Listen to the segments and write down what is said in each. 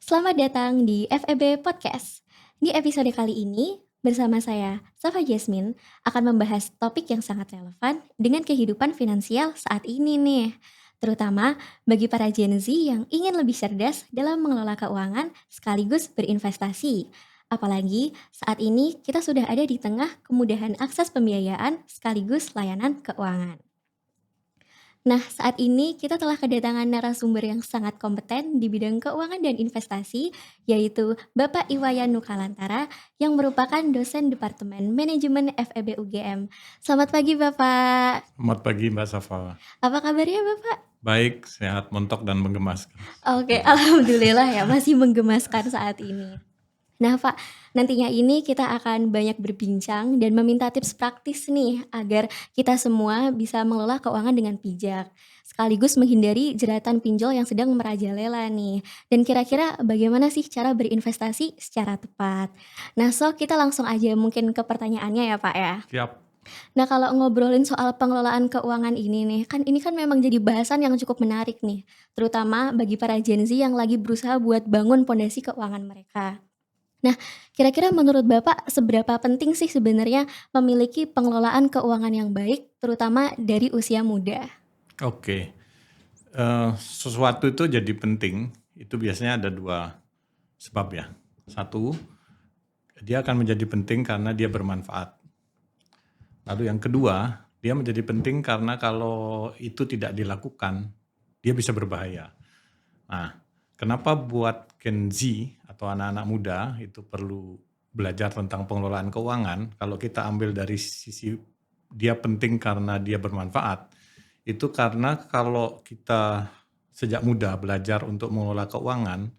Selamat datang di FEB Podcast. Di episode kali ini, bersama saya, Safa Jasmine, akan membahas topik yang sangat relevan dengan kehidupan finansial saat ini nih. Terutama bagi para Gen Z yang ingin lebih cerdas dalam mengelola keuangan sekaligus berinvestasi. Apalagi saat ini kita sudah ada di tengah kemudahan akses pembiayaan sekaligus layanan keuangan. Nah, saat ini kita telah kedatangan narasumber yang sangat kompeten di bidang keuangan dan investasi, yaitu Bapak Iwayan Nukalantara yang merupakan dosen Departemen Manajemen FEB UGM. Selamat pagi Bapak. Selamat pagi Mbak Safa. Apa kabarnya Bapak? Baik, sehat, montok, dan menggemaskan. Oke, alhamdulillah ya masih menggemaskan saat ini. Nah Pak, nantinya ini kita akan banyak berbincang dan meminta tips praktis nih agar kita semua bisa mengelola keuangan dengan bijak, sekaligus menghindari jeratan pinjol yang sedang merajalela nih. Dan kira-kira bagaimana sih cara berinvestasi secara tepat? Nah, kita langsung aja mungkin ke pertanyaannya ya Pak ya. Siap. Nah, kalau ngobrolin soal pengelolaan keuangan ini nih, kan ini kan memang jadi bahasan yang cukup menarik nih, terutama bagi para Gen Z yang lagi berusaha buat bangun pondasi keuangan mereka. Nah, kira-kira menurut Bapak seberapa penting sih sebenarnya memiliki pengelolaan keuangan yang baik, terutama dari usia muda? Oke. Sesuatu itu jadi penting, itu biasanya ada dua sebab ya. Satu, dia akan menjadi penting karena dia bermanfaat. Lalu yang kedua, dia menjadi penting karena kalau itu tidak dilakukan, dia bisa berbahaya. Nah, kenapa buat Gen Z atau anak-anak muda itu perlu belajar tentang pengelolaan keuangan? Kalau kita ambil dari sisi dia penting karena dia bermanfaat, itu karena kalau kita sejak muda belajar untuk mengelola keuangan,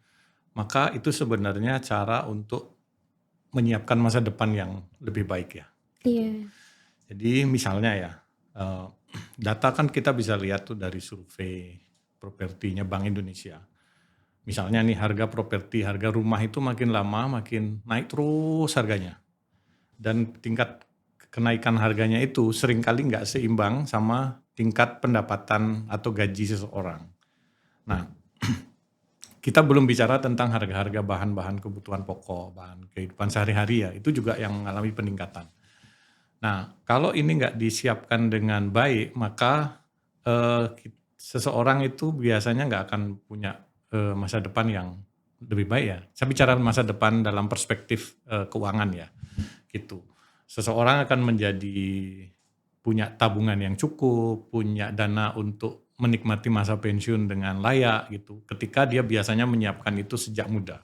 maka itu sebenarnya cara untuk menyiapkan masa depan yang lebih baik ya. Iya. Jadi misalnya ya, data kan kita bisa lihat tuh dari survei propertinya Bank Indonesia. Misalnya nih harga properti, harga rumah itu makin lama makin naik terus harganya. Dan tingkat kenaikan harganya itu seringkali nggak seimbang sama tingkat pendapatan atau gaji seseorang. Nah, kita belum bicara tentang harga-harga bahan-bahan kebutuhan pokok, bahan kehidupan sehari-hari ya, itu juga yang mengalami peningkatan. Nah, kalau ini nggak disiapkan dengan baik, maka seseorang itu biasanya nggak akan punya masa depan yang lebih baik ya. Saya bicara masa depan dalam perspektif keuangan ya, gitu. Seseorang akan menjadi punya tabungan yang cukup, punya dana untuk menikmati masa pensiun dengan layak gitu. Ketika dia biasanya menyiapkan itu sejak muda,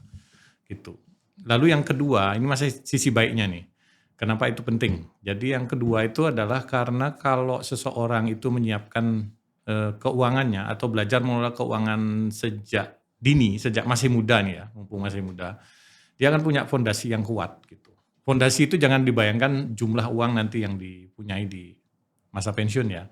gitu. Lalu yang kedua, ini masih sisi baiknya nih. Kenapa itu penting? Jadi yang kedua itu adalah karena kalau seseorang itu menyiapkan keuangannya atau belajar mengelola keuangan sejak dini, sejak masih muda nih ya, mumpung masih muda, dia akan punya fondasi yang kuat gitu. Fondasi itu jangan dibayangkan jumlah uang nanti yang dipunyai di masa pensiun ya.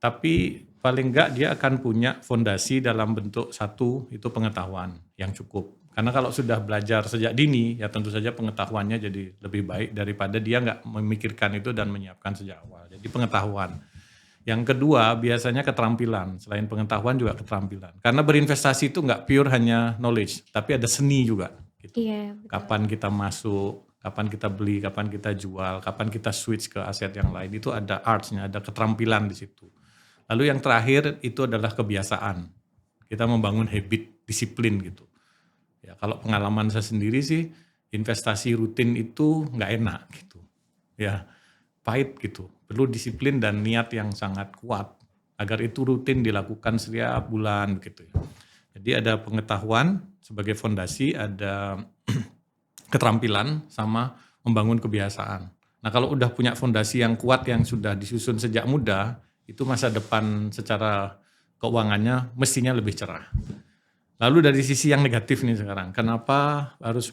Tapi paling enggak dia akan punya fondasi dalam bentuk satu itu pengetahuan yang cukup. Karena kalau sudah belajar sejak dini ya tentu saja pengetahuannya jadi lebih baik daripada dia enggak memikirkan itu dan menyiapkan sejak awal. Jadi pengetahuan. Yang kedua biasanya keterampilan. Selain pengetahuan juga keterampilan. Karena berinvestasi itu enggak pure hanya knowledge, tapi ada seni juga. Gitu. Iya, betul. Kapan kita masuk, kapan kita beli, kapan kita jual, kapan kita switch ke aset yang lain. Itu ada arts-nya, ada keterampilan di situ. Lalu yang terakhir itu adalah kebiasaan. Kita membangun habit, disiplin gitu. Ya, kalau pengalaman saya sendiri sih investasi rutin itu nggak enak gitu. Ya, pahit gitu. Perlu disiplin dan niat yang sangat kuat agar itu rutin dilakukan setiap bulan begitu ya. Jadi ada pengetahuan sebagai fondasi, ada keterampilan sama membangun kebiasaan. Nah, kalau udah punya fondasi yang kuat yang sudah disusun sejak muda, itu masa depan secara keuangannya mestinya lebih cerah. Lalu dari sisi yang negatif nih sekarang, kenapa harus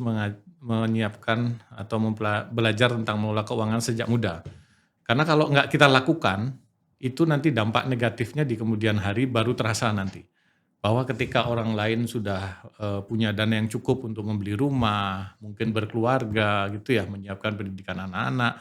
menyiapkan atau belajar tentang mengelola keuangan sejak muda? Karena kalau nggak kita lakukan, itu nanti dampak negatifnya di kemudian hari baru terasa nanti. Bahwa ketika orang lain sudah punya dana yang cukup untuk membeli rumah, mungkin berkeluarga gitu ya, menyiapkan pendidikan anak-anak,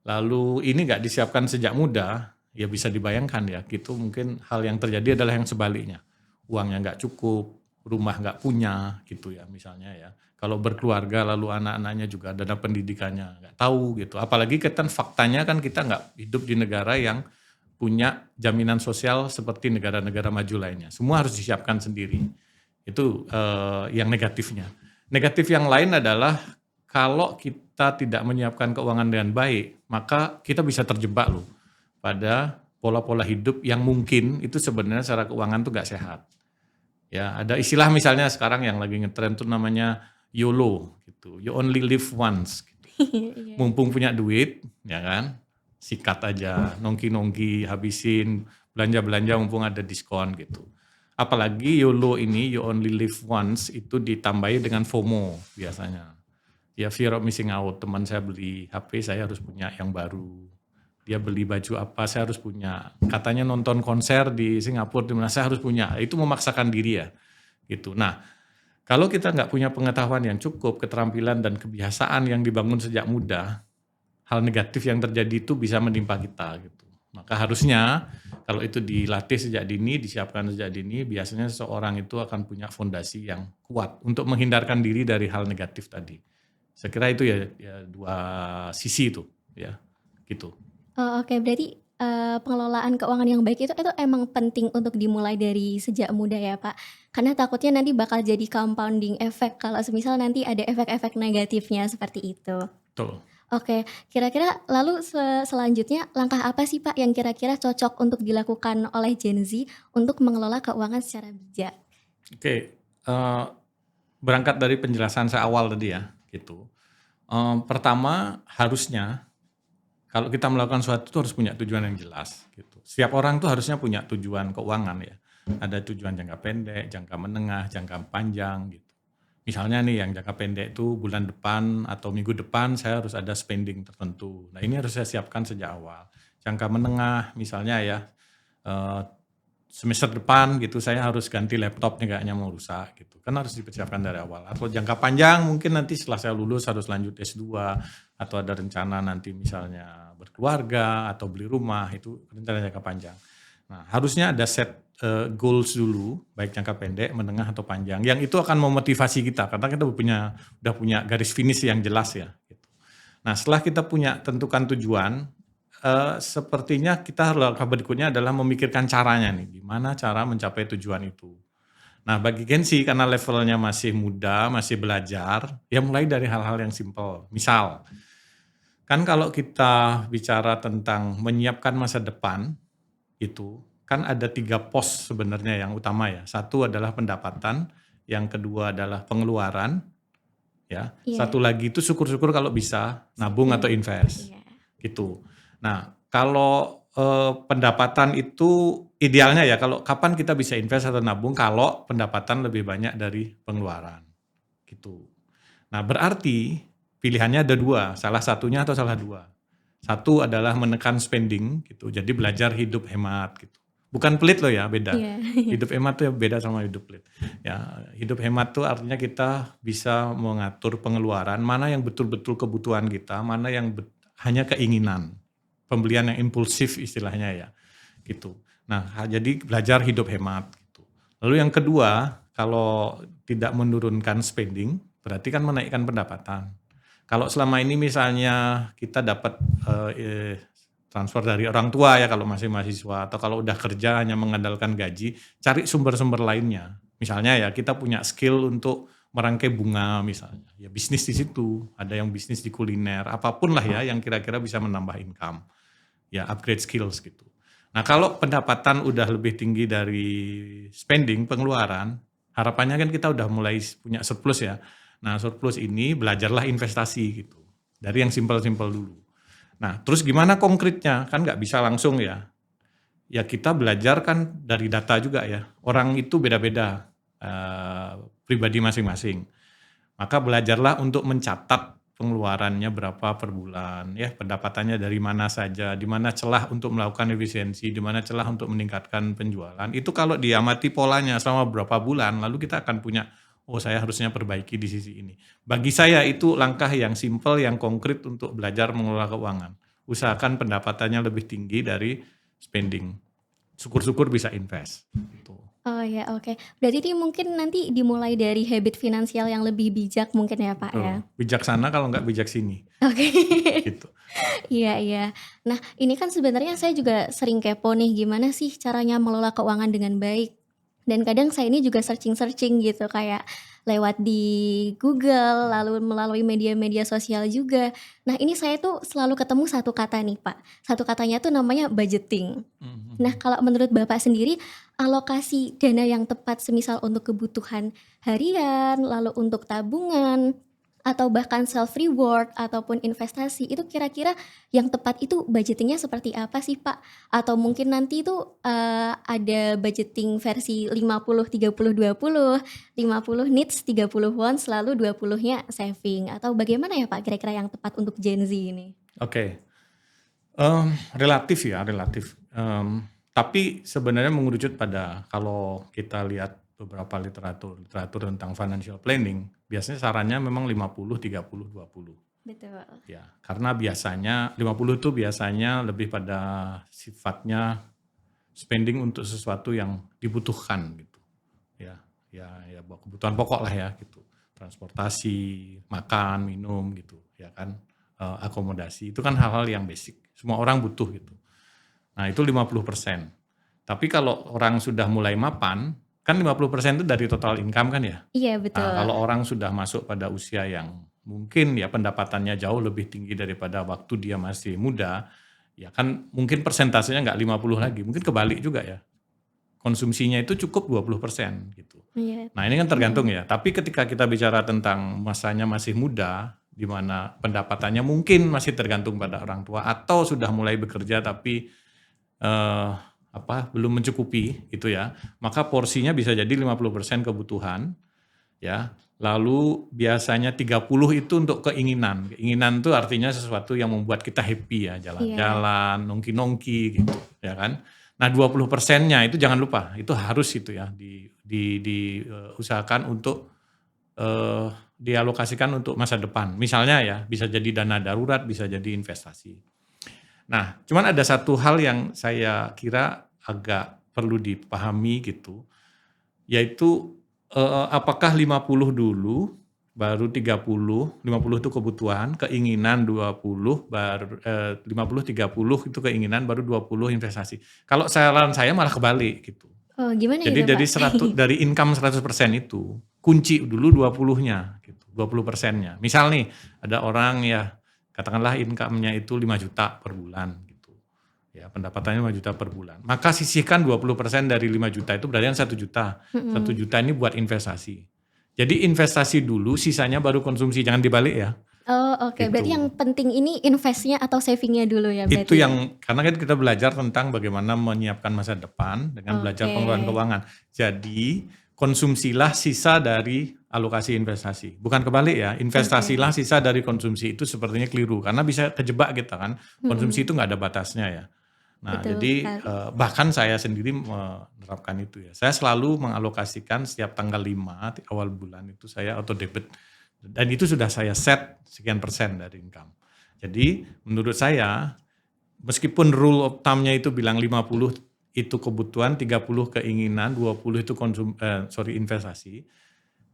lalu ini nggak disiapkan sejak muda, ya bisa dibayangkan ya, gitu mungkin hal yang terjadi adalah yang sebaliknya. Uangnya nggak cukup, rumah nggak punya gitu ya misalnya ya. Kalau berkeluarga lalu anak-anaknya juga dana pendidikannya nggak tahu gitu. Apalagi kan faktanya kan kita nggak hidup di negara yang punya jaminan sosial seperti negara-negara maju lainnya. Semua harus disiapkan sendiri. Itu yang negatifnya. Negatif yang lain adalah kalau kita tidak menyiapkan keuangan dengan baik, maka kita bisa terjebak loh pada pola-pola hidup yang mungkin itu sebenarnya secara keuangan tuh nggak sehat. Ya, ada istilah misalnya sekarang yang lagi ngetren tuh namanya YOLO gitu. You only live once gitu. Iya. Mumpung punya duit, ya kan? Sikat aja, nongki-nongki, habisin, belanja-belanja mumpung ada diskon gitu. Apalagi YOLO ini, you only live once, itu ditambahi dengan FOMO biasanya. Ya fear of missing out, teman saya beli HP, saya harus punya yang baru. Dia beli baju apa, saya harus punya. Katanya nonton konser di Singapura, di mana saya harus punya. Itu memaksakan diri ya. Gitu. Nah, kalau kita nggak punya pengetahuan yang cukup, keterampilan dan kebiasaan yang dibangun sejak muda, hal negatif yang terjadi itu bisa menimpa kita gitu. Maka harusnya kalau itu dilatih sejak dini, disiapkan sejak dini, biasanya seseorang itu akan punya fondasi yang kuat untuk menghindarkan diri dari hal negatif tadi. Saya kira itu ya dua sisi itu ya gitu. Oh, oke, berarti pengelolaan keuangan yang baik itu emang penting untuk dimulai dari sejak muda ya, Pak? Karena takutnya nanti bakal jadi compounding effect kalau semisal nanti ada efek-efek negatifnya seperti itu. Betul. Oke, kira-kira lalu selanjutnya langkah apa sih, Pak, yang kira-kira cocok untuk dilakukan oleh Gen Z untuk mengelola keuangan secara bijak? Oke, berangkat dari penjelasan saya awal tadi ya, gitu. Pertama harusnya kalau kita melakukan sesuatu itu harus punya tujuan yang jelas, gitu. Setiap orang tuh harusnya punya tujuan keuangan ya. Ada tujuan jangka pendek, jangka menengah, jangka panjang, gitu. Misalnya nih yang jangka pendek itu bulan depan atau minggu depan saya harus ada spending tertentu. Nah ini harus saya siapkan sejak awal. Jangka menengah misalnya ya, semester depan gitu saya harus ganti laptop nih kayaknya mau rusak gitu. Kan harus dipersiapkan dari awal. Atau jangka panjang mungkin nanti setelah saya lulus harus lanjut S2 atau ada rencana nanti misalnya berkeluarga atau beli rumah, itu rencana jangka panjang. Nah, harusnya ada set goals dulu, baik jangka pendek, menengah atau panjang. Yang itu akan memotivasi kita karena kita udah punya garis finish yang jelas ya gitu. Nah, setelah kita punya tentukan tujuan, sepertinya kita langkah berikutnya adalah memikirkan caranya nih, gimana cara mencapai tujuan itu. Nah bagi Gen Z karena levelnya masih muda, masih belajar, ya mulai dari hal-hal yang simpel. Misal, kan kalau kita bicara tentang menyiapkan masa depan, itu kan ada 3 pos sebenarnya yang utama ya. Satu adalah pendapatan, yang kedua adalah pengeluaran, ya. Iya, Satu lagi itu syukur-syukur kalau bisa nabung atau invest. iya. Gitu. Nah, kalau pendapatan itu idealnya ya kalau kapan kita bisa invest atau nabung kalau pendapatan lebih banyak dari pengeluaran. Gitu. Nah, berarti pilihannya ada 2, salah satunya atau salah 2. Satu adalah menekan spending gitu. Jadi belajar hidup hemat gitu. Bukan pelit loh ya, beda. Iya. Hidup hemat tuh beda sama hidup pelit. Ya, hidup hemat tuh artinya kita bisa mengatur pengeluaran, mana yang betul-betul kebutuhan kita, mana yang hanya keinginan. Pembelian yang impulsif istilahnya ya. Gitu. Nah, jadi belajar hidup hemat gitu. Lalu yang kedua, kalau tidak menurunkan spending, berarti kan menaikkan pendapatan. Kalau selama ini misalnya kita dapat transfer dari orang tua ya kalau masih mahasiswa, atau kalau udah kerja hanya mengandalkan gaji, cari sumber-sumber lainnya. Misalnya ya kita punya skill untuk merangkai bunga misalnya, ya bisnis di situ, ada yang bisnis di kuliner, apapun lah ya yang kira-kira bisa menambah income, ya upgrade skills gitu. Nah kalau pendapatan udah lebih tinggi dari spending, pengeluaran, harapannya kan kita udah mulai punya surplus ya. Nah surplus ini belajarlah investasi gitu, dari yang simpel-simpel dulu. Nah terus gimana konkretnya, kan nggak bisa langsung ya. Ya kita belajar kan dari data juga ya, orang itu beda-beda pribadi masing-masing. Maka belajarlah untuk mencatat pengeluarannya berapa per bulan, ya pendapatannya dari mana saja, di mana celah untuk melakukan efisiensi, di mana celah untuk meningkatkan penjualan. Itu kalau diamati polanya selama beberapa bulan, lalu kita akan punya, oh saya harusnya perbaiki di sisi ini. Bagi saya itu langkah yang simpel, yang konkret untuk belajar mengelola keuangan. usahakan pendapatannya lebih tinggi dari spending. Syukur-syukur bisa invest. Gitu. Oh ya, oke. Berarti ini mungkin nanti dimulai dari habit finansial yang lebih bijak mungkin ya Pak ya? Betul. Bijaksana kalau nggak bijak sini. Oke. Gitu. Iya iya. Nah, ini kan sebenarnya saya juga sering kepo nih, gimana sih caranya mengelola keuangan dengan baik? Dan kadang saya ini juga searching-searching gitu, kayak lewat di Google, lalu melalui media-media sosial juga. Nah, ini saya tuh selalu ketemu satu kata nih, Pak. Satu katanya tuh namanya budgeting. Nah, Mhm. kalau menurut Bapak sendiri, alokasi dana yang tepat semisal untuk kebutuhan harian, lalu untuk tabungan, atau bahkan self reward ataupun investasi, itu kira-kira yang tepat itu budgeting-nya seperti apa sih, Pak? Atau mungkin nanti tuh, ada budgeting versi 50-30-20, 50 needs, 30 wants, lalu 20-nya saving, atau bagaimana ya, Pak, kira-kira yang tepat untuk Gen Z ini? Oke. Relatif ya, relatif. Tapi sebenarnya mengerucut pada kalau kita lihat beberapa literatur tentang financial planning, biasanya sarannya memang 50-30-20. Betul. Ya, karena biasanya 50 itu biasanya lebih pada sifatnya spending untuk sesuatu yang dibutuhkan gitu. Ya buat kebutuhan pokok lah ya gitu. Transportasi, makan, minum gitu, ya kan. Akomodasi itu kan hal-hal yang basic. Semua orang butuh gitu. Nah, itu 50%. Tapi kalau orang sudah mulai mapan, kan 50% itu dari total income kan ya. Iya, Nah, betul. kalau orang sudah masuk pada usia yang mungkin ya pendapatannya jauh lebih tinggi daripada waktu dia masih muda, ya kan mungkin persentasenya nggak 50 lagi, mungkin kebalik juga ya. Konsumsinya itu cukup 20% gitu. Iya. Nah, ini kan tergantung Mhm. ya. Tapi ketika kita bicara tentang masanya masih muda, di mana pendapatannya mungkin masih tergantung pada orang tua atau sudah mulai bekerja tapi eh, belum mencukupi gitu ya, maka porsinya bisa jadi 50% kebutuhan ya. Lalu biasanya 30 itu untuk keinginan. Keinginan itu artinya sesuatu yang membuat kita happy ya, Iya. jalan-jalan, nongki-nongki gitu ya kan. Nah, 20%-nya itu jangan lupa, itu harus itu ya usahakan untuk dialokasikan untuk masa depan. Misalnya ya, bisa jadi dana darurat, bisa jadi investasi. Nah, cuman ada satu hal yang saya kira agak perlu dipahami gitu, yaitu apakah 50 dulu, baru 30, 50 itu kebutuhan, keinginan 20, baru 50, 30 itu keinginan, baru 20 investasi. Kalau saran saya malah kebalik gitu. Oh, gimana Jadi itu, Pak? dari income 100% itu, kunci dulu 20-nya gitu, 20%-nya. Misal nih, ada orang ya katakanlah income-nya itu 5 juta per bulan gitu. Ya, pendapatannya 5 juta per bulan. Maka sisihkan 20% dari 5 juta itu berarti kan 1 juta. 1 Mhm. juta ini buat investasi. Jadi investasi dulu, sisanya baru konsumsi, jangan dibalik ya. Oh, oke. Berarti yang Gitu. penting ini invest-nya atau saving-nya dulu ya Itu berarti ya? yang karena kan kita belajar tentang bagaimana menyiapkan masa depan dengan belajar Oke. pengelolaan keuangan. Jadi konsumsilah sisa dari alokasi investasi. Bukan kebalik ya, Oke. investasilah sisa dari konsumsi. Itu sepertinya keliru karena bisa kejebak kita kan. Konsumsi Mhm. itu nggak ada batasnya ya. Nah, Betul jadi sekali. bahkan saya sendiri menerapkan itu ya. Saya selalu mengalokasikan setiap tanggal 5 di awal bulan itu saya auto debit. Dan itu sudah saya set sekian persen dari income. Jadi menurut saya meskipun rule of thumb-nya itu bilang 50 itu kebutuhan, 30 keinginan, 20 itu investasi.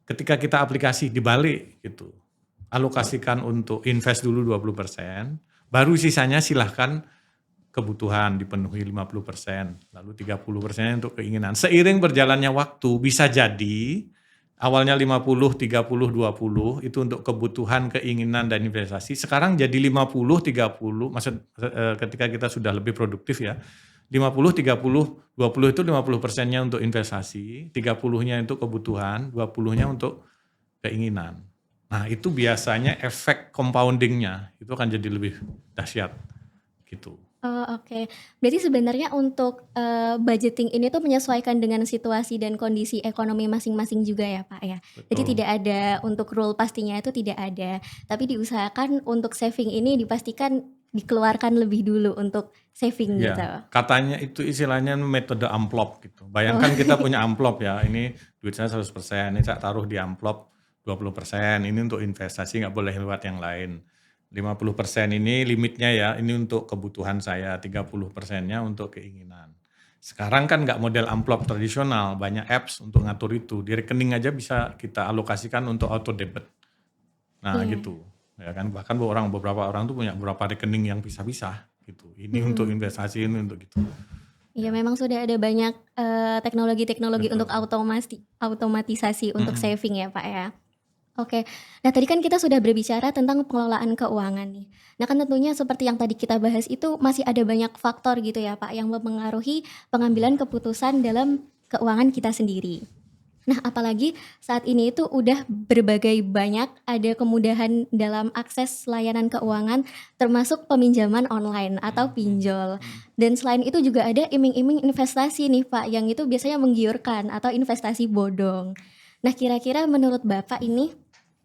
Ketika kita aplikasi dibalik gitu. Alokasikan untuk invest dulu 20%, baru sisanya silahkan kebutuhan dipenuhi 50%, lalu 30% untuk keinginan. Seiring berjalannya waktu bisa jadi awalnya 50, 30, 20 itu untuk kebutuhan, keinginan dan investasi. Sekarang jadi 50, 30, ketika kita sudah lebih produktif ya. 50, 30, 20 itu 50%-nya untuk investasi, 30-nya untuk kebutuhan, 20-nya untuk keinginan. Nah, itu biasanya efek compounding-nya itu akan jadi lebih dahsyat gitu. Oh, oke. Berarti sebenarnya untuk, budgeting ini tuh menyesuaikan dengan situasi dan kondisi ekonomi masing-masing juga ya, Pak, ya? Jadi Betul. tidak ada untuk rule pastinya itu tidak ada, tapi diusahakan untuk saving ini dipastikan dikeluarkan lebih dulu untuk saving gitu. Ya, katanya itu istilahnya metode amplop gitu. Oh. Bayangkan kita punya amplop ya, ini duit saya 100%, ini saya taruh di amplop 20%, ini untuk investasi nggak boleh lewat yang lain. 50% ini limitnya ya, ini untuk kebutuhan saya, 30%-nya untuk keinginan. Sekarang kan nggak model amplop tradisional, banyak apps untuk ngatur itu. Di rekening aja bisa kita alokasikan untuk auto debit. Nah Iya. gitu, ya kan. Bahkan beberapa orang tuh punya beberapa rekening yang pisah-pisah gitu. Ini untuk Mhm. investasi, ini untuk gitu. Iya Ya, memang sudah ada banyak, teknologi-teknologi untuk betul. automatisasi untuk Mhm. saving ya, Pak, ya. Oke. Nah, tadi kan kita sudah berbicara tentang pengelolaan keuangan nih. Nah, kan tentunya seperti yang tadi kita bahas itu masih ada banyak faktor gitu ya, Pak, yang mempengaruhi pengambilan keputusan dalam keuangan kita sendiri. Nah, apalagi saat ini itu udah berbagai banyak ada kemudahan dalam akses layanan keuangan, termasuk peminjaman online atau Mhm mhm pinjol. mhm. Dan selain itu juga ada iming-iming investasi nih, Pak, yang itu biasanya menggiurkan atau investasi bodong. Nah, kira-kira menurut Bapak ini,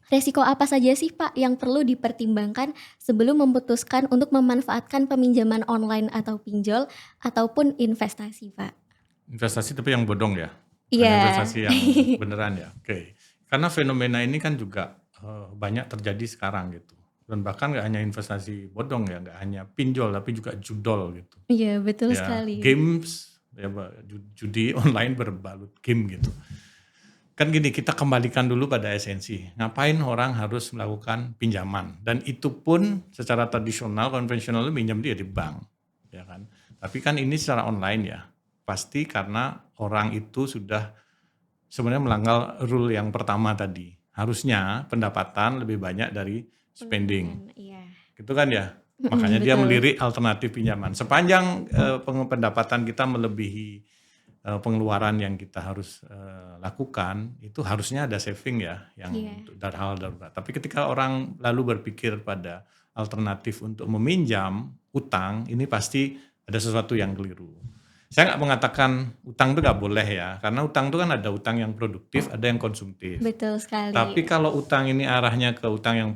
resiko apa saja sih, Pak, yang perlu dipertimbangkan sebelum memutuskan untuk memanfaatkan peminjaman online atau pinjol ataupun investasi, Pak? Investasi tapi yang bodong ya? Hanya Iya. investasi yang beneran ya? Oke. Karena fenomena ini kan juga, banyak terjadi sekarang gitu. Dan bahkan nggak hanya investasi bodong ya, nggak hanya pinjol tapi juga judol gitu. Iya, betul Ya, sekali. games, ya judi online berbalut game gitu. Kan gini, kita kembalikan dulu pada esensi. Ngapain orang harus melakukan pinjaman? Dan itu pun secara tradisional, konvensional pinjam dia di bank, ya kan. Tapi kan ini secara online ya. Pasti karena orang itu sudah sebenarnya melanggar rule yang pertama tadi. Harusnya pendapatan lebih banyak dari spending. Pengeluaran, iya. Gitu kan ya? Mhm, Makanya dia betul. melirik alternatif pinjaman. Sepanjang pendapatan kita melebihi pengeluaran yang kita harus lakukan, itu harusnya ada saving ya, yang Iya. untuk hal darurat. Tapi ketika orang lalu berpikir pada alternatif untuk meminjam utang, ini pasti ada sesuatu yang keliru. Saya nggak mengatakan utang itu nggak boleh ya, karena utang itu kan ada utang yang produktif, ada yang konsumtif. Betul sekali. Tapi kalau utang ini arahnya ke utang yang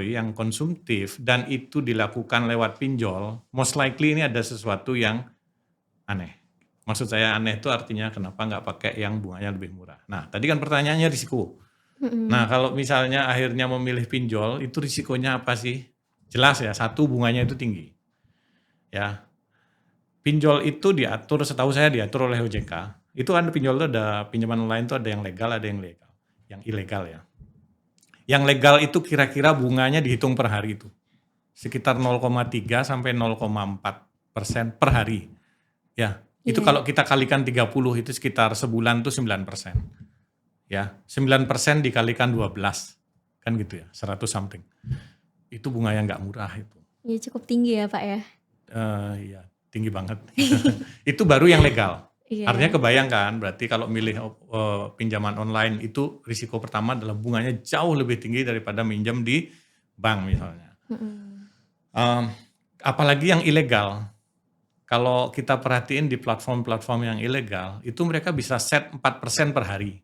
yang konsumtif dan itu dilakukan lewat pinjol, most likely ini ada sesuatu yang aneh. Maksud saya aneh itu artinya kenapa nggak pakai yang bunganya lebih murah. Nah, tadi kan pertanyaannya risiko. Nah, Mhm. kalau misalnya akhirnya memilih pinjol, itu risikonya apa sih? Jelas ya, satu bunganya itu tinggi. Ya, pinjol itu diatur, setahu saya diatur oleh OJK. Itu kan pinjol itu ada pinjaman online itu ada yang legal, ada yang legal, yang ilegal ya. Yang legal itu kira-kira bunganya dihitung per hari itu. Sekitar 0,3 sampai 0,4% per hari. Ya, itu Iya. kalau kita kalikan 30 itu sekitar sebulan tuh 9%. Ya, 9% dikalikan 12. Kan gitu ya, 100 something. Itu bunga yang nggak murah itu. Iya, cukup tinggi ya, Pak, ya? Iya, tinggi banget. Itu baru yang legal. Artinya Iya. kebayang kan, berarti kalau milih pinjaman online itu risiko pertama adalah bunganya jauh lebih tinggi daripada minjam di bank misalnya. Mhm. Mmm, Apalagi yang ilegal. Kalau kita perhatiin di platform-platform yang ilegal, itu mereka bisa set 4% per hari.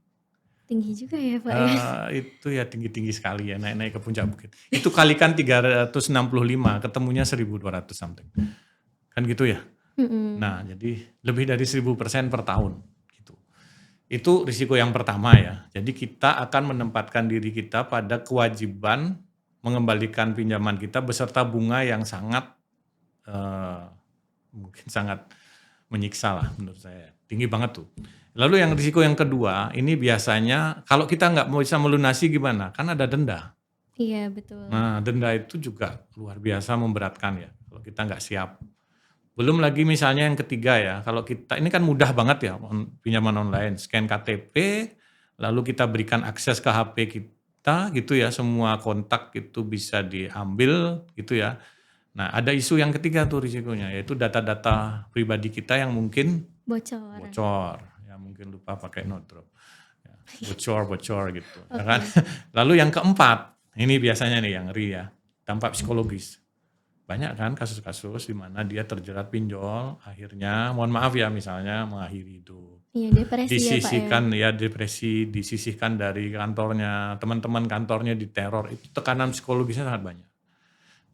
Tinggi juga ya, Pak, ya? Itu ya tinggi-tinggi sekali ya, naik-naik ke puncak bukit. Itu kalikan 365, ketemunya 1.200 something. Kan gitu ya? Mhm. Nah, jadi lebih dari 1.000% per tahun, gitu. Itu risiko yang pertama ya. Jadi kita akan menempatkan diri kita pada kewajiban mengembalikan pinjaman kita beserta bunga yang sangat, eee, mungkin sangat menyiksa lah menurut saya, tinggi banget tuh. Lalu yang risiko yang kedua, ini biasanya kalau kita nggak mau bisa melunasi gimana? Kan ada denda. Iya, betul. Nah, denda itu juga luar biasa memberatkan ya, kalau kita nggak siap. Belum lagi misalnya yang ketiga ya, kalau kita ini kan mudah banget ya pinjaman online, scan KTP, lalu kita berikan akses ke HP kita gitu ya, semua kontak itu bisa diambil gitu ya. Nah, ada isu yang ketiga tuh risikonya, yaitu data-data pribadi kita yang mungkin Bocor. bocor, ya mungkin lupa pakai no drop, ya, bocor gitu, ya kan. Oke. Lalu yang keempat, ini biasanya nih yang ngeri ya, dampak psikologis. Banyak kan kasus-kasus di mana dia terjerat pinjol, akhirnya mohon maaf ya misalnya mengakhiri hidup. Iya, depresi ya, Pak, ya? Disisihkan ya depresi, disisihkan dari kantornya, teman-teman kantornya diteror, itu tekanan psikologisnya sangat banyak.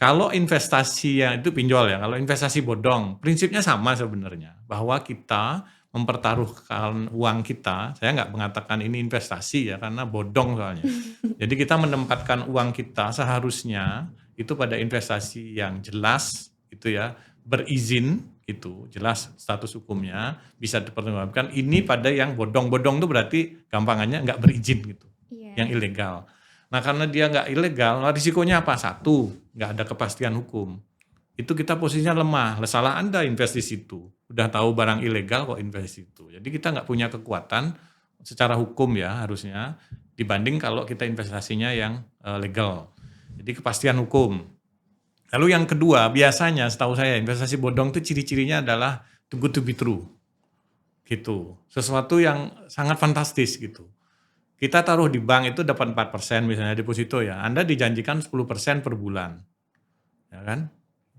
Kalau investasi yang itu pinjol ya, kalau investasi bodong, prinsipnya sama sebenarnya, bahwa kita mempertaruhkan uang kita, saya nggak mengatakan ini investasi ya, karena bodong soalnya. Jadi kita menempatkan uang kita seharusnya itu pada investasi yang jelas gitu ya, berizin gitu, jelas status hukumnya, bisa dipertanggungjawabkan. Ini pada yang bodong-bodong itu berarti gampangannya nggak berizin gitu, yang Iya. ilegal. Nah karena dia nggak ilegal, nah risikonya apa? Satu, nggak ada kepastian hukum. Itu kita posisinya lemah, salah Anda invest di situ. Udah tahu barang ilegal kok invest di situ. Jadi kita nggak punya kekuatan secara hukum ya harusnya, dibanding kalau kita investasinya yang legal. Jadi kepastian hukum. Lalu yang kedua, biasanya setahu saya investasi bodong itu ciri-cirinya adalah too good to be true. Gitu. Sesuatu yang sangat fantastis gitu. Kita taruh di bank itu dapat 4% misalnya deposito ya. Anda dijanjikan 10% per bulan. Ya kan?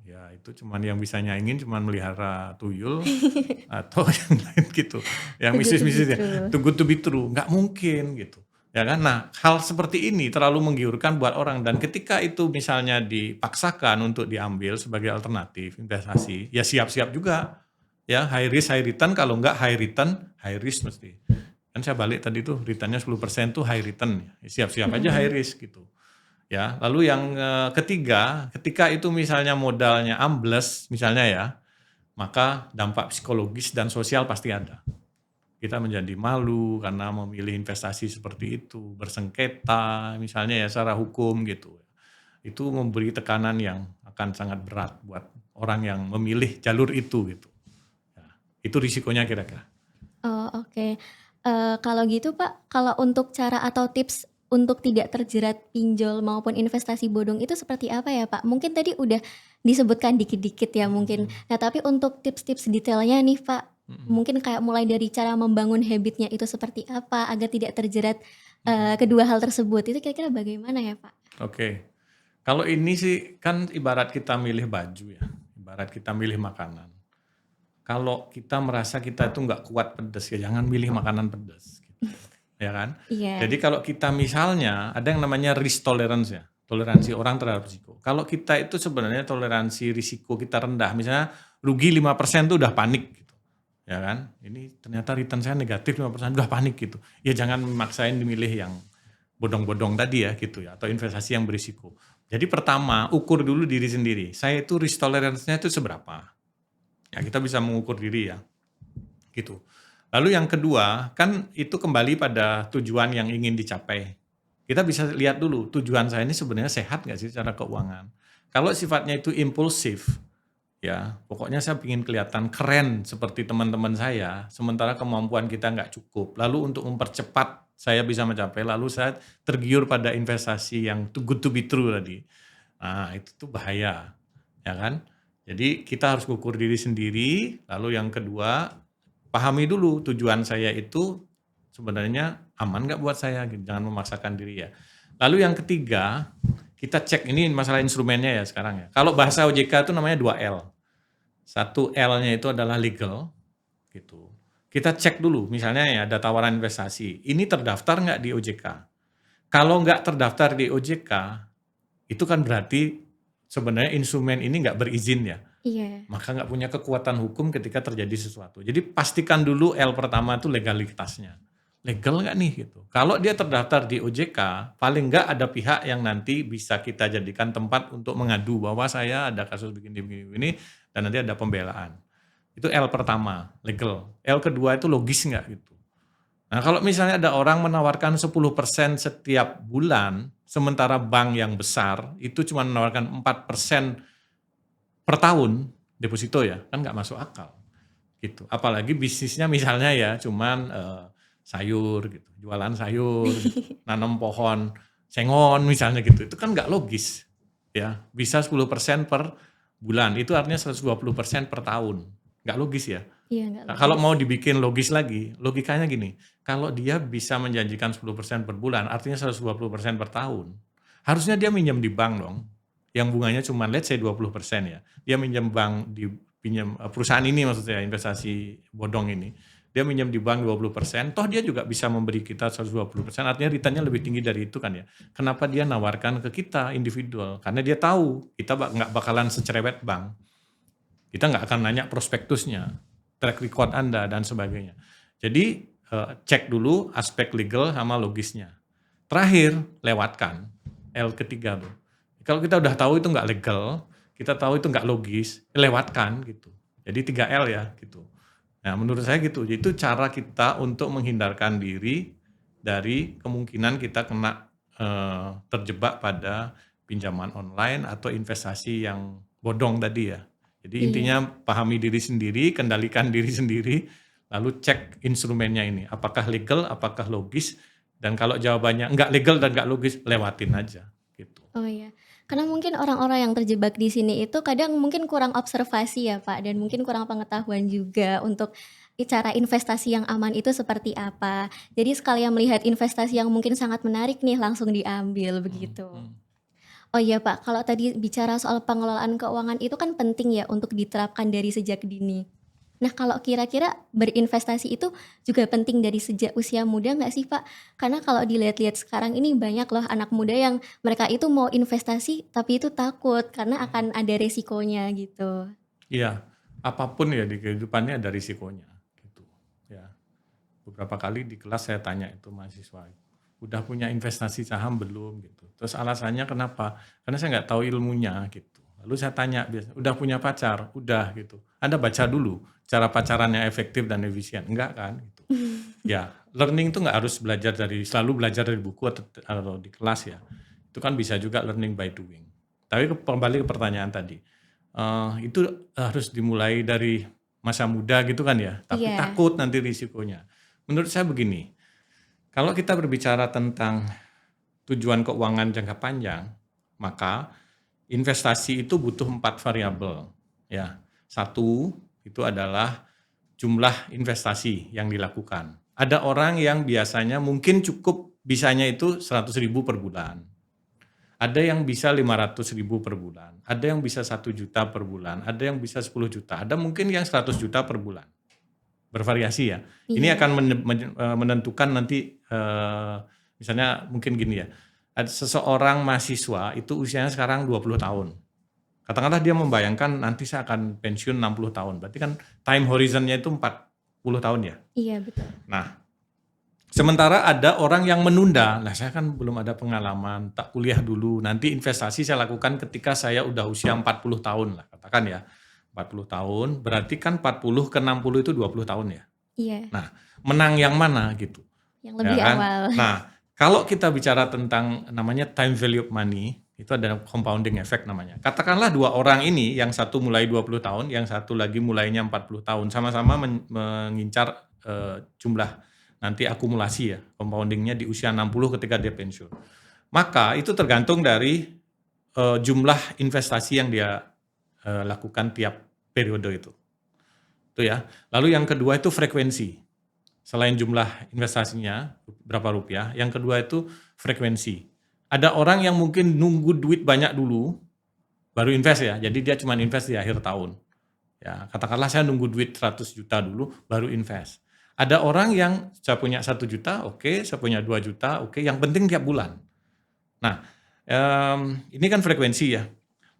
Ya itu cuman yang bisa nyaingin cuman melihara tuyul atau yang lain gitu. Yang Too good to be mistis-mistis ya. true. Too good to be true. Nggak mungkin gitu. Ya kan? Nah, hal seperti ini terlalu menggiurkan buat orang dan ketika itu misalnya dipaksakan untuk diambil sebagai alternatif investasi, ya siap-siap juga. Ya, high risk, high return, kalau nggak high return, high risk mesti. Kan saya balik tadi tuh, returnnya 10% tuh high return. Siap-siap aja high Mhm. risk gitu. Ya, lalu yang ketiga, ketika itu misalnya modalnya ambles, misalnya ya, maka dampak psikologis dan sosial pasti ada. Kita menjadi malu karena memilih investasi seperti itu, bersengketa misalnya ya secara hukum gitu. Itu memberi tekanan yang akan sangat berat buat orang yang memilih jalur itu gitu. Ya, itu risikonya kira-kira. Oh, oke. Kalau gitu Pak, kalau untuk cara atau tips untuk tidak terjerat pinjol maupun investasi bodong itu seperti apa ya Pak? Mungkin tadi udah disebutkan dikit-dikit ya mungkin. Mhm, Nah tapi untuk tips-tips detailnya nih Pak, mhm. mungkin kayak mulai dari cara membangun habit-nya itu seperti apa agar tidak terjerat, Mhm. kedua hal tersebut, itu kira-kira bagaimana ya Pak? Oke. Kalau ini sih kan ibarat kita milih baju ya, ibarat kita milih makanan. Kalau kita merasa kita itu nggak kuat pedes ya jangan milih makanan pedes gitu, ya kan. Iya. Jadi kalau kita misalnya ada yang namanya risk tolerance ya, toleransi orang terhadap risiko. Kalau kita itu sebenarnya toleransi risiko kita rendah, misalnya rugi 5% tuh udah panik gitu, ya kan. Ini ternyata return saya negatif 5% udah panik gitu. Ya jangan maksain dimilih yang bodong-bodong tadi ya gitu ya, atau investasi yang berisiko. Jadi pertama ukur dulu diri sendiri, saya itu risk tolerance-nya itu seberapa. Ya kita bisa mengukur diri ya, gitu. Lalu yang kedua, kan itu kembali pada tujuan yang ingin dicapai. Kita bisa lihat dulu, tujuan saya ini sebenarnya sehat nggak sih secara keuangan. Kalau sifatnya itu impulsif, ya pokoknya saya ingin kelihatan keren seperti teman-teman saya, sementara kemampuan kita nggak cukup. Lalu untuk mempercepat saya bisa mencapai, lalu saya tergiur pada investasi yang too good to be true tadi. Nah itu tuh bahaya, ya kan? Jadi kita harus ukur diri sendiri, lalu yang kedua, pahami dulu tujuan saya itu sebenarnya aman nggak buat saya, gitu. Jangan memaksakan diri ya. Lalu yang ketiga, kita cek ini masalah instrumennya ya sekarang ya. Kalau bahasa OJK itu namanya 2L. Satu L-nya itu adalah legal, gitu. Kita cek dulu, misalnya ya ada tawaran investasi, ini terdaftar nggak di OJK? Kalau nggak terdaftar di OJK, itu kan berarti sebenarnya instrumen ini nggak berizin ya. Iya. Maka nggak punya kekuatan hukum ketika terjadi sesuatu. Jadi pastikan dulu L pertama itu legalitasnya. Legal nggak nih gitu. Kalau dia terdaftar di OJK, paling nggak ada pihak yang nanti bisa kita jadikan tempat untuk mengadu bahwa saya ada kasus begini dan nanti ada pembelaan. Itu L pertama, legal. L kedua itu logis nggak gitu. Nah kalau misalnya ada orang menawarkan 10% setiap bulan, sementara bank yang besar itu cuma menawarkan 4% per tahun deposito ya, kan nggak masuk akal gitu. Apalagi bisnisnya misalnya ya cuman sayur gitu, jualan sayur gitu, nanam pohon sengon misalnya gitu, itu kan nggak logis ya. Bisa 10% per bulan, itu artinya 120% per tahun, nggak logis ya. Iya, nggak Nah, kalau logis. mau dibikin logis lagi, logikanya gini, kalau dia bisa menjanjikan 10% per bulan, artinya 120% per tahun. Harusnya dia minjem di bank dong, yang bunganya cuma let's say 20% ya. Dia minjem bank pinjam perusahaan ini maksud saya investasi bodong ini. Dia minjem di bank 20%, toh dia juga bisa memberi kita 120%, artinya returnnya lebih tinggi dari itu kan ya. Kenapa dia nawarkan ke kita individual? Karena dia tahu kita nggak bakalan secerewet bank. Kita nggak akan nanya prospektusnya, track record Anda, dan sebagainya. Jadi cek dulu aspek legal sama logisnya. Terakhir, lewatkan L ketiga tuh. Kalau kita udah tahu itu nggak legal, kita tahu itu nggak logis, lewatkan gitu. Jadi 3L ya gitu. Nah menurut saya gitu, itu cara kita untuk menghindarkan diri dari kemungkinan kita kena terjebak pada pinjaman online atau investasi yang bodong tadi ya. Jadi Iya. intinya pahami diri sendiri, kendalikan diri sendiri, lalu cek instrumennya ini, apakah legal, apakah logis, dan kalau jawabannya nggak legal dan nggak logis, lewatin aja gitu. Oh iya, karena mungkin orang-orang yang terjebak di sini itu kadang mungkin kurang observasi ya Pak, dan mungkin kurang pengetahuan juga untuk cara investasi yang aman itu seperti apa. Jadi sekalian melihat investasi yang mungkin sangat menarik nih langsung diambil Mhm begitu. mhm. Oh iya Pak, kalau tadi bicara soal pengelolaan keuangan itu kan penting ya untuk diterapkan dari sejak dini. Nah kalau kira-kira berinvestasi itu juga penting dari sejak usia muda nggak sih Pak? Karena kalau dilihat-lihat sekarang ini banyak loh anak muda yang mereka itu mau investasi tapi itu takut karena Mhm. akan ada resikonya gitu. Iya, apapun ya di kehidupannya ada risikonya gitu ya. Beberapa kali di kelas saya tanya itu mahasiswa, "Udah punya investasi saham belum?" Gitu. Terus alasannya kenapa? Karena saya nggak tahu ilmunya gitu. Lalu saya tanya biasa, "Udah punya pacar?" "Udah." Gitu. "Anda baca dulu cara pacarannya efektif dan efisien?" "Enggak kan?" Gitu. Ya, learning itu nggak harus selalu belajar dari buku atau di kelas ya. Itu kan bisa juga learning by doing. Tapi kembali ke pertanyaan tadi, itu harus dimulai dari masa muda gitu kan ya, tapi Iya, takut nanti risikonya. Menurut saya begini, kalau kita berbicara tentang tujuan keuangan jangka panjang, maka investasi itu butuh 4 variabel ya. Satu, itu adalah jumlah investasi yang dilakukan. Ada orang yang biasanya mungkin cukup bisanya itu 100.000 per bulan. Ada yang bisa 500.000 per bulan, ada yang bisa 1 juta per bulan, ada yang bisa 10 juta, ada mungkin yang 100 juta per bulan. Bervariasi ya. Ini iya, akan menentukan nanti, misalnya mungkin gini ya, ada seseorang mahasiswa itu usianya sekarang 20 tahun. Katakanlah dia membayangkan nanti saya akan pensiun 60 tahun, berarti kan time horizon-nya itu 40 tahun ya. iya betul. Nah, sementara ada orang yang menunda, "Lah saya kan belum ada pengalaman, tak kuliah dulu, nanti investasi saya lakukan ketika saya udah usia 40 tahun lah," katakan ya. 40 tahun, berarti kan 40 ke 60 itu 20 tahun ya. Iya, Nah, menang yang mana gitu, yang ya lebih kan. awal. Nah, kalau kita bicara tentang namanya time value of money, itu ada compounding effect namanya. Katakanlah 2 orang ini, yang satu mulai 20 tahun, yang satu lagi mulainya 40 tahun, sama-sama mengincar, jumlah nanti akumulasi ya, compounding-nya di usia 60 ketika dia pensiun. Maka itu tergantung dari, jumlah investasi yang dia, lakukan tiap periode itu ya. Lalu yang kedua itu frekuensi. Selain jumlah investasinya berapa rupiah, yang kedua itu frekuensi. Ada orang yang mungkin nunggu duit banyak dulu baru invest ya. Jadi dia cuma invest di akhir tahun. Ya, katakanlah saya nunggu duit 100 juta dulu baru invest. Ada orang yang saya punya 1 juta, oke, saya punya 2 juta, oke, yang penting tiap bulan. Nah, ini kan frekuensi ya.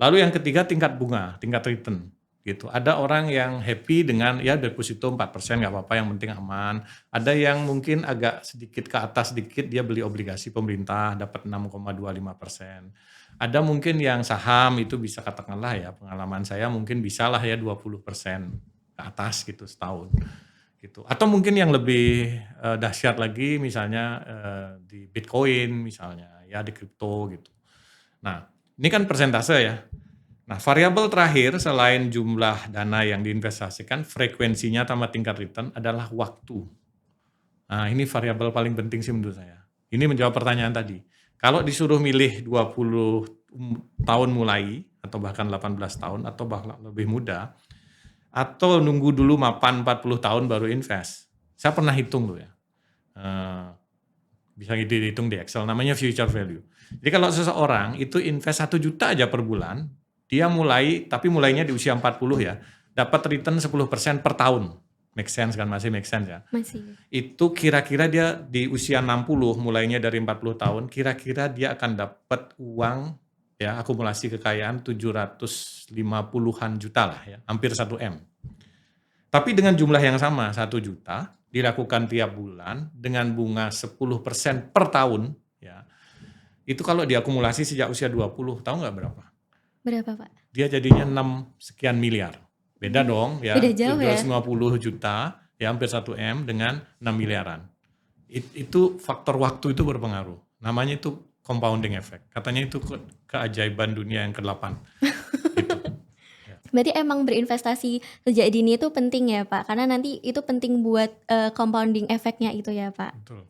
Lalu yang ketiga tingkat bunga, tingkat return gitu. Ada orang yang happy dengan ya deposito 4% nggak apa-apa, yang penting aman. Ada yang mungkin agak sedikit ke atas sedikit, dia beli obligasi pemerintah dapat 6,25%. Ada mungkin yang saham itu bisa katakanlah ya, pengalaman saya mungkin bisalah ya 20% ke atas gitu setahun gitu. Atau mungkin yang lebih dahsyat lagi misalnya di Bitcoin misalnya ya, di kripto gitu. Nah, ini kan persentase ya. Nah, variabel terakhir selain jumlah dana yang diinvestasikan, frekuensinya tambah tingkat return adalah waktu. Nah, ini variabel paling penting sih menurut saya. Ini menjawab pertanyaan tadi. Kalau disuruh milih 20 tahun mulai atau bahkan 18 tahun atau bahkan lebih muda, atau nunggu dulu mapan 40 tahun baru invest. Saya pernah hitung tuh ya. Eh, Bisa dihitung di Excel, namanya future value. Jadi kalau seseorang itu invest 1 juta aja per bulan, dia tapi mulainya di usia 40 ya, dapat return 10% per tahun. Make sense kan, masih make sense ya. Masih. Itu kira-kira dia di usia 60, mulainya dari 40 tahun, kira-kira dia akan dapat uang ya, akumulasi kekayaan 750-an juta lah ya, hampir 1 M. Tapi dengan jumlah yang sama, 1 juta, dilakukan tiap bulan dengan bunga 10% per tahun, ya, Itu kalau diakumulasi sejak usia 20, tahu nggak berapa? Berapa, Pak? Dia jadinya 6 sekian miliar. Beda dong ya, Beda jauh ya? 250 juta, ya hampir 1 M dengan 6 miliaran. Itu faktor waktu itu berpengaruh. Namanya itu compounding effect. Katanya itu keajaiban dunia yang ke-8. Gitu. Berarti emang berinvestasi sejak dini itu penting ya, Pak? Karena nanti itu penting buat compounding efeknya itu ya, Pak? Betul.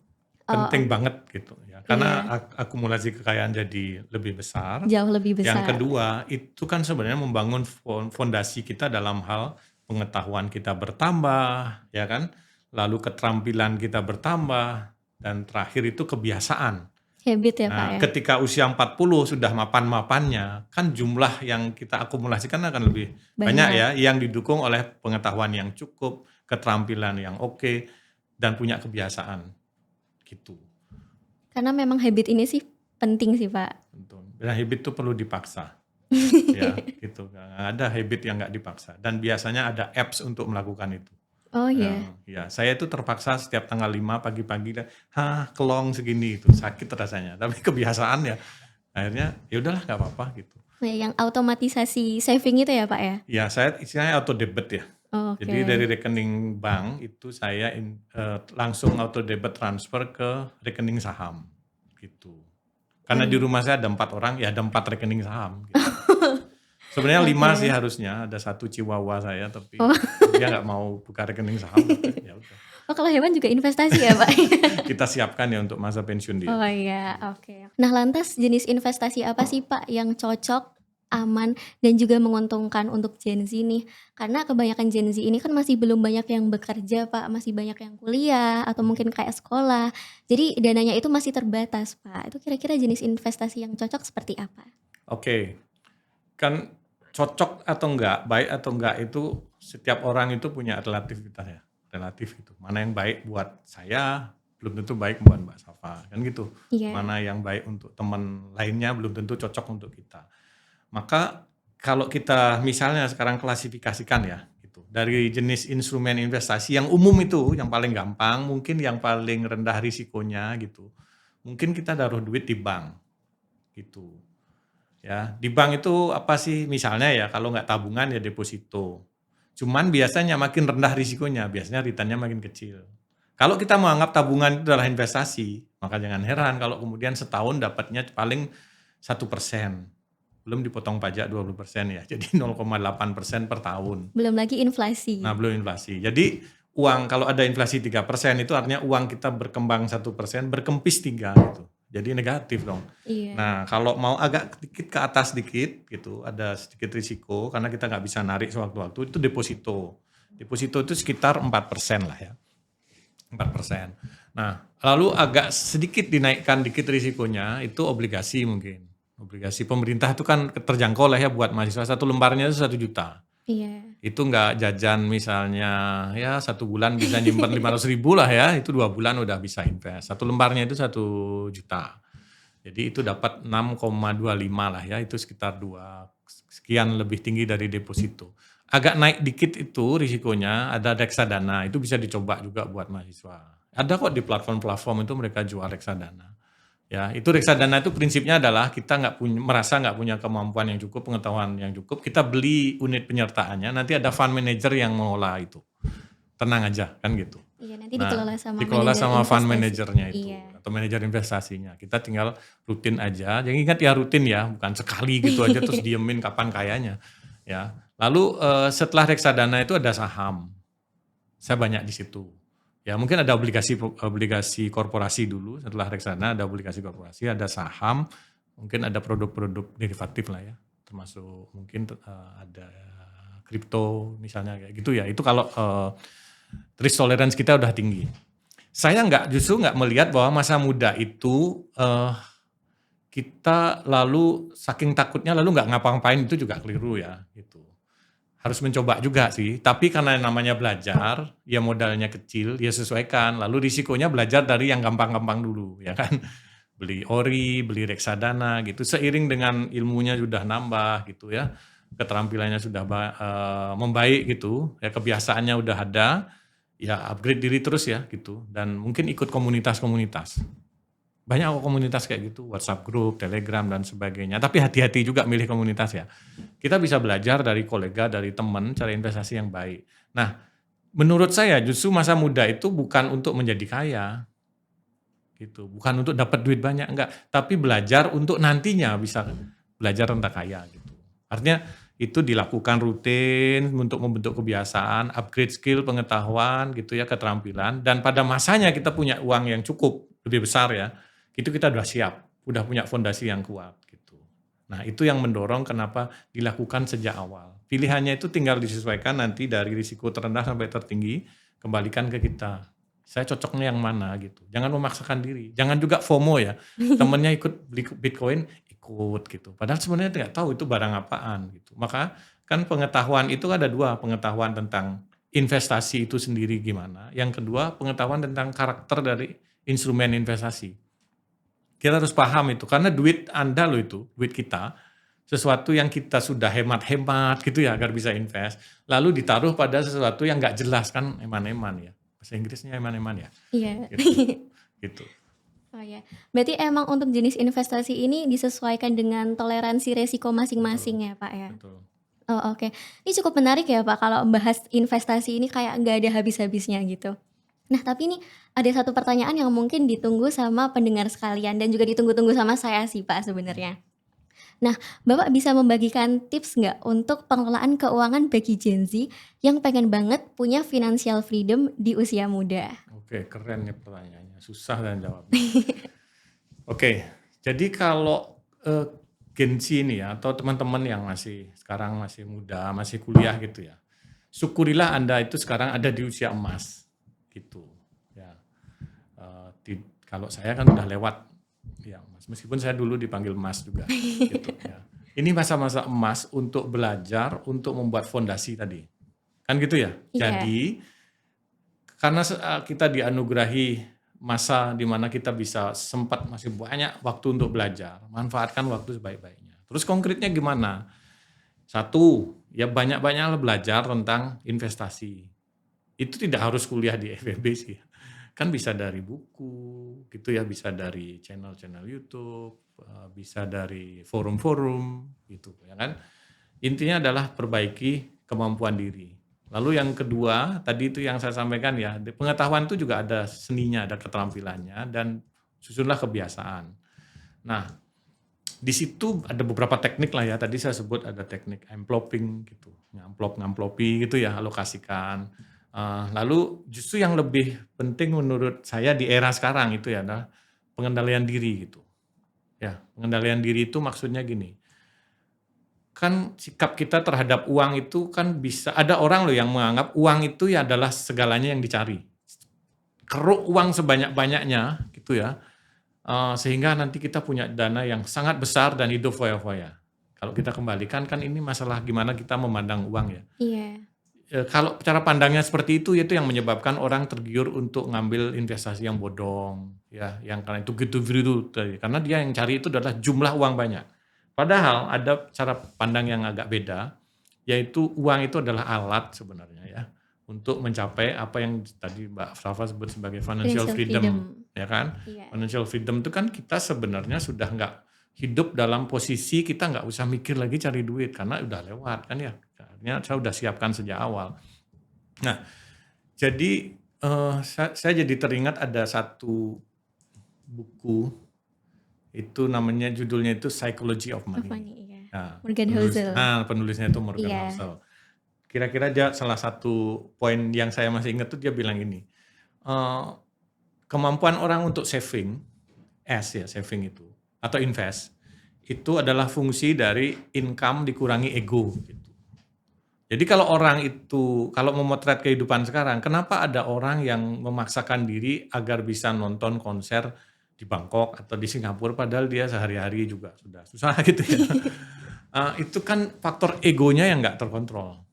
Oh, Penting banget gitu ya. Karena iya, akumulasi kekayaan jadi lebih besar. jauh lebih Yang besar. kedua, itu kan sebenarnya membangun fondasi kita dalam hal pengetahuan kita bertambah, ya kan? Lalu keterampilan kita bertambah, dan terakhir itu kebiasaan. Habit ya, Pak Nah, ya? ketika usia 40 sudah mapan-mapannya, kan jumlah yang kita akumulasikan akan lebih banyak Banyak. ya, yang didukung oleh pengetahuan yang cukup, keterampilan yang oke, dan punya kebiasaan. Gitu. Karena memang habit ini sih penting sih, Pak. Betul. Dan habit itu perlu dipaksa. Ya, gitu. Nggak ada habit yang nggak dipaksa. Dan biasanya ada apps untuk melakukan itu. Oh iya. Ya, saya itu terpaksa setiap tanggal 5 pagi-pagi, kelong segini itu sakit rasanya. Tapi kebiasaan ya, akhirnya ya udahlah nggak apa-apa gitu. Nah, yang automatisasi saving itu ya, Pak ya? Ya, saya istilahnya auto debit ya. Oh, Jadi oke. dari rekening bank itu saya langsung auto debit transfer ke rekening saham gitu. Karena di rumah saya ada 4 orang, ya ada 4 rekening saham. Gitu. Sebenarnya 5 sih Oke. harusnya, ada 1 chihuahua saya, tapi Oh. dia nggak mau buka rekening saham. Ya udah. Oh, kalau hewan juga investasi ya, Pak? Kita siapkan ya untuk masa pensiun dia. Oh iya, oke. Nah, lantas jenis investasi apa sih, Pak, yang cocok, aman, dan juga menguntungkan untuk Gen Z nih? Karena kebanyakan Gen Z ini kan masih belum banyak yang bekerja, Pak, masih banyak yang kuliah atau mungkin kayak sekolah. Jadi dananya itu masih terbatas, Pak. Itu kira-kira jenis investasi yang cocok seperti apa? Oke, kan cocok atau enggak, baik atau enggak itu setiap orang itu punya relativitas ya, relatif gitu. Mana yang baik buat saya belum tentu baik buat Mbak Safa, kan gitu. Iya, Mana yang baik untuk teman lainnya belum tentu cocok untuk kita. Maka kalau kita misalnya sekarang klasifikasikan ya, gitu. Dari jenis instrumen investasi yang umum itu, yang paling gampang, mungkin yang paling rendah risikonya gitu. Mungkin kita taruh duit di bank, gitu. Ya, di bank itu apa sih? Misalnya ya kalau nggak tabungan ya deposito. Cuman biasanya makin rendah risikonya, biasanya returnnya makin kecil. Kalau kita menganggap tabungan itu adalah investasi, maka jangan heran kalau kemudian setahun dapatnya paling 1%. Belum dipotong pajak 20% ya, jadi 0,8% per tahun. belum lagi inflasi. Nah, belum inflasi. Jadi uang kalau ada inflasi 3% itu artinya uang kita berkembang 1%, berkempis 3 gitu. Jadi negatif dong. Iya. Nah, kalau mau agak sedikit ke atas dikit gitu, ada sedikit risiko karena kita nggak bisa narik sewaktu-waktu, itu deposito. Deposito itu sekitar 4% lah ya. 4%. Nah, lalu agak sedikit dinaikkan dikit risikonya, itu obligasi mungkin. Obligasi pemerintah itu kan terjangkau lah ya buat mahasiswa, 1 lembarnya itu 1 juta. Iya. Itu nggak jajan misalnya ya 1 bulan bisa nyimpen 500.000 lah ya, itu 2 bulan udah bisa invest. 1 lembarnya itu 1 juta. Jadi itu dapat 6,25 lah ya, itu sekitar 2 sekian lebih tinggi dari deposito. Agak naik dikit itu risikonya, ada reksadana, itu bisa dicoba juga buat mahasiswa. Ada kok di platform-platform itu mereka jual reksadana. Ya, itu reksadana itu prinsipnya adalah kita merasa nggak punya kemampuan yang cukup, pengetahuan yang cukup, kita beli unit penyertaannya, nanti ada fund manager yang mengelola itu. Tenang aja, kan gitu. Iya, nanti Nah, dikelola sama dikelola manajer sama fund investasi. manajernya itu Iya. atau manajer investasinya. Kita tinggal rutin aja. Jangan ingat ya rutin ya, bukan sekali gitu aja terus diemin kapan kayanya. Ya. Lalu setelah reksadana itu ada saham. Saya banyak di situ. Ya, mungkin ada obligasi korporasi dulu, setelah reksadana ada obligasi korporasi, ada saham, mungkin ada produk-produk derivatif lah ya. Termasuk mungkin ada kripto misalnya kayak gitu ya. Itu kalau risk tolerance kita udah tinggi. Saya justru nggak melihat bahwa masa muda itu kita lalu saking takutnya lalu nggak ngapa-ngapain, itu juga keliru ya gitu. Harus mencoba juga sih, tapi karena namanya belajar, ya modalnya kecil, ya sesuaikan. Lalu risikonya belajar dari yang gampang-gampang dulu, ya kan. Beli ori, beli reksadana gitu. Seiring dengan ilmunya sudah nambah gitu ya, keterampilannya sudah membaik gitu, ya kebiasaannya udah ada, ya upgrade diri terus ya gitu. Dan mungkin ikut komunitas-komunitas. Banyak kok komunitas kayak gitu, WhatsApp group, Telegram dan sebagainya. Tapi hati-hati juga milih komunitas ya. Kita bisa belajar dari kolega, dari teman cara investasi yang baik. Nah, menurut saya justru masa muda itu bukan untuk menjadi kaya gitu, bukan untuk dapat duit banyak, enggak, tapi belajar untuk nantinya bisa belajar tentang kaya gitu. Artinya itu dilakukan rutin untuk membentuk kebiasaan, upgrade skill, pengetahuan gitu ya, keterampilan, dan pada masanya kita punya uang yang cukup lebih besar ya, itu kita udah siap, udah punya fondasi yang kuat gitu. Nah, itu yang mendorong kenapa dilakukan sejak awal. Pilihannya itu tinggal disesuaikan nanti dari risiko terendah sampai tertinggi, kembalikan ke kita. Saya cocoknya yang mana gitu. Jangan memaksakan diri. Jangan juga FOMO ya. Temennya ikut beli Bitcoin, ikut gitu. Padahal sebenarnya tidak tahu itu barang apaan gitu. Maka kan pengetahuan itu ada dua, pengetahuan tentang investasi itu sendiri gimana. Yang kedua, pengetahuan tentang karakter dari instrumen investasi. Kita harus paham itu, karena duit Anda loh itu, duit kita, sesuatu yang kita sudah hemat-hemat gitu ya agar bisa invest, lalu ditaruh pada sesuatu yang nggak jelas kan eman-eman ya. Bahasa Inggrisnya eman-eman ya. Iya. Gitu. Gitu. Oh ya, berarti emang untuk jenis investasi ini disesuaikan dengan toleransi resiko masing-masing ya Pak ya? Betul. Oh oke, ini cukup menarik ya Pak kalau bahas investasi ini kayak nggak ada habis-habisnya gitu. Nah tapi nih ada satu pertanyaan yang mungkin ditunggu sama pendengar sekalian dan juga ditunggu-tunggu sama saya sih Pak sebenarnya. Nah Bapak bisa membagikan tips nggak untuk pengelolaan keuangan bagi Gen Z yang pengen banget punya financial freedom di usia muda? Oke, keren nih pertanyaannya. Susah dan jawabnya. Oke, jadi kalau Gen Z ini ya atau teman-teman yang sekarang masih muda, masih kuliah gitu ya. Syukurilah Anda itu sekarang ada di usia emas gitu. Ya. Kalau saya kan udah lewat ya Mas, meskipun saya dulu dipanggil Mas juga gitu ya. Ini masa-masa emas untuk belajar, untuk membuat fondasi tadi. Kan gitu ya? Iya, Jadi karena kita dianugerahi masa di mana kita bisa sempat masih banyak waktu untuk belajar, manfaatkan waktu sebaik-baiknya. Terus konkretnya gimana? Satu, ya banyak-banyaklah belajar tentang investasi. Itu tidak harus kuliah di FEB sih. Kan bisa dari buku, gitu ya, bisa dari channel-channel YouTube, bisa dari forum-forum, gitu ya kan. Intinya adalah perbaiki kemampuan diri. Lalu yang kedua, tadi itu yang saya sampaikan ya, pengetahuan itu juga ada seninya, ada keterampilannya, dan susunlah kebiasaan. Nah, di situ ada beberapa teknik lah ya, tadi saya sebut ada teknik enveloping gitu, ngamplopi gitu ya, alokasikan. Lalu justru yang lebih penting menurut saya di era sekarang itu ya adalah pengendalian diri gitu. Ya, pengendalian diri itu maksudnya gini, kan sikap kita terhadap uang itu kan bisa ada orang loh yang menganggap uang itu ya adalah segalanya yang dicari. Keruk uang sebanyak-banyaknya gitu ya, sehingga nanti kita punya dana yang sangat besar dan hidup foya-foya. Kalau kita kembalikan kan ini masalah gimana kita memandang uang ya. iya, Kalau cara pandangnya seperti itu yang menyebabkan orang tergiur untuk ngambil investasi yang bodong ya, yang karena itu gitu tadi. Karena dia yang cari itu adalah jumlah uang banyak. Padahal ada cara pandang yang agak beda, yaitu uang itu adalah alat sebenarnya ya untuk mencapai apa yang tadi Mbak Safa sebut sebagai financial financial freedom, freedom. ya kan? Iya, Financial freedom itu kan kita sebenarnya sudah nggak hidup dalam posisi kita nggak usah mikir lagi cari duit karena udah lewat kan ya. Artinya saya udah siapkan sejak awal. Nah, jadi saya jadi teringat ada satu buku itu namanya judulnya itu Psychology of of Money. money, iya. Nah, Morgan Housel. penulisnya itu Morgan Iya, Housel. Kira-kira dia salah satu poin yang saya masih ingat tuh dia bilang ini, kemampuan orang untuk saving, saving itu, atau invest, itu adalah fungsi dari income dikurangi ego. Gitu. Jadi kalau orang itu, kalau memotret kehidupan sekarang, kenapa ada orang yang memaksakan diri agar bisa nonton konser di Bangkok atau di Singapura, padahal dia sehari-hari juga sudah susah gitu ya. Itu kan faktor egonya yang nggak terkontrol.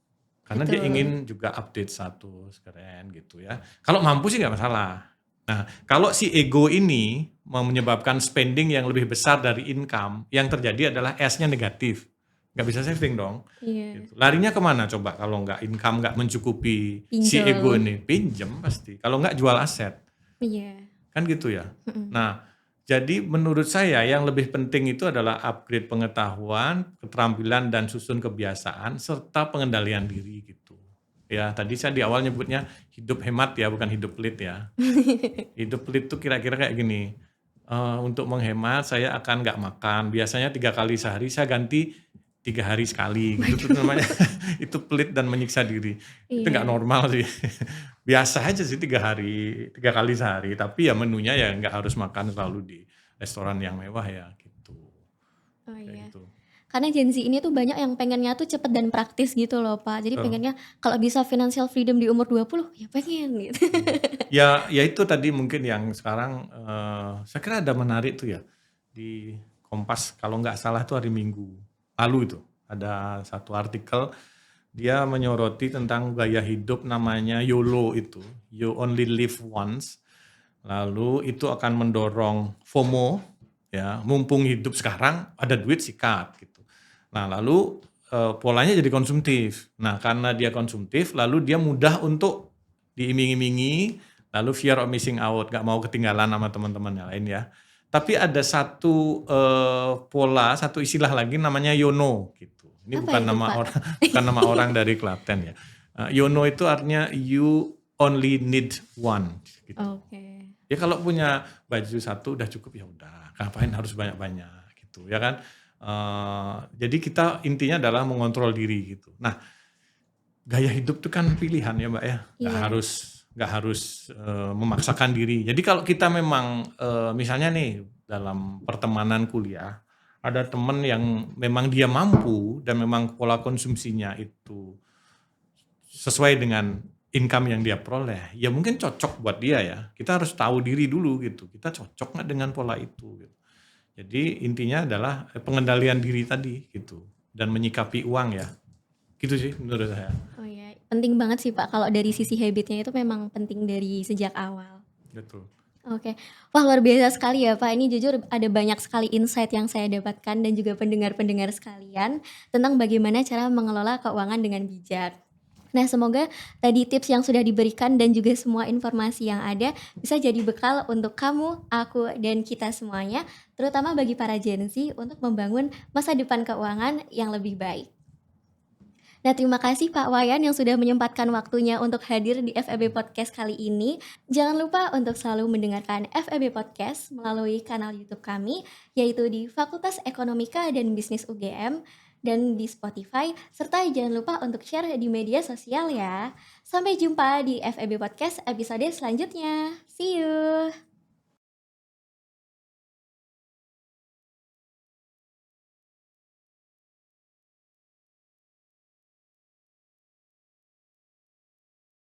Karena dia betul. ingin juga update status, keren gitu ya. Kalau mampu sih nggak masalah. Nah, kalau si ego ini mau menyebabkan spending yang lebih besar dari income, yang terjadi adalah S-nya negatif. Nggak bisa saving dong. Iya, Gitu. Larinya kemana coba kalau nggak income nggak mencukupi si ego pinjol. ini? Pinjem pasti. Kalau nggak jual aset. Iya, Kan gitu ya. mhm. Nah, Jadi menurut saya yang lebih penting itu adalah upgrade pengetahuan, keterampilan dan susun kebiasaan serta pengendalian diri gitu. Ya, tadi saya di awal nyebutnya hidup hemat ya, bukan hidup pelit ya. Hidup pelit tuh kira-kira kayak gini, untuk menghemat saya akan nggak makan, biasanya 3 kali sehari saya ganti 3 hari sekali gitu tuh Waduh, namanya itu pelit dan menyiksa diri. Itu nggak iya. normal sih. Biasa aja sih 3 hari, 3 kali sehari, tapi ya menunya ya nggak harus makan selalu di restoran yang mewah ya gitu, Oh kayak iya. gitu. Karena Gen Z ini tuh banyak yang pengennya tuh cepet dan praktis gitu loh, Pak. Jadi Betul, pengennya kalau bisa financial freedom di umur 20 ya pengen gitu. mhm. Ya itu tadi mungkin yang sekarang, saya kira ada menarik tuh ya, di Kompas kalau nggak salah tuh hari Minggu lalu itu, ada satu artikel dia menyoroti tentang gaya hidup namanya YOLO itu, You Only Live Once. Lalu itu akan mendorong FOMO, ya, mumpung hidup sekarang ada duit sikat gitu. Nah lalu, polanya jadi konsumtif. Nah karena dia konsumtif lalu dia mudah untuk diiming-imingi, lalu fear of missing out, nggak mau ketinggalan sama teman-teman yang lain ya. Tapi ada satu, pola, satu istilah lagi namanya YONO gitu. Ini Apa bukan itu, nama Pak? orang bukan nama orang dari Klaten ya. YONO itu artinya you only need one gitu. Oke. Ya kalau punya baju satu udah cukup ya udah, ngapain harus banyak-banyak gitu ya kan. Jadi kita intinya adalah mengontrol diri gitu. Nah, gaya hidup itu kan pilihan ya Mbak ya, Iya. nggak harus, memaksakan diri. Jadi kalau kita memang, misalnya nih dalam pertemanan kuliah, ada temen yang memang dia mampu dan memang pola konsumsinya itu sesuai dengan income yang dia peroleh, ya mungkin cocok buat dia ya. Kita harus tahu diri dulu gitu, kita cocok nggak dengan pola itu gitu. Jadi intinya adalah, pengendalian diri tadi gitu, dan menyikapi uang ya, gitu sih menurut saya. Oh iya, penting banget sih Pak, kalau dari sisi habitnya itu memang penting dari sejak awal. Betul. Oke. Wah luar biasa sekali ya Pak, ini jujur ada banyak sekali insight yang saya dapatkan dan juga pendengar-pendengar sekalian, tentang bagaimana cara mengelola keuangan dengan bijak. Nah semoga tadi tips yang sudah diberikan dan juga semua informasi yang ada, bisa jadi bekal untuk kamu, aku, dan kita semuanya, terutama bagi para Gen Z untuk membangun masa depan keuangan yang lebih baik. Nah, terima kasih Pak Wayan yang sudah menyempatkan waktunya untuk hadir di FEB Podcast kali ini. Jangan lupa untuk selalu mendengarkan FEB Podcast melalui kanal YouTube kami, yaitu di Fakultas Ekonomika dan Bisnis UGM, dan di Spotify, serta jangan lupa untuk share di media sosial ya. Sampai jumpa di FEB Podcast episode selanjutnya. See you!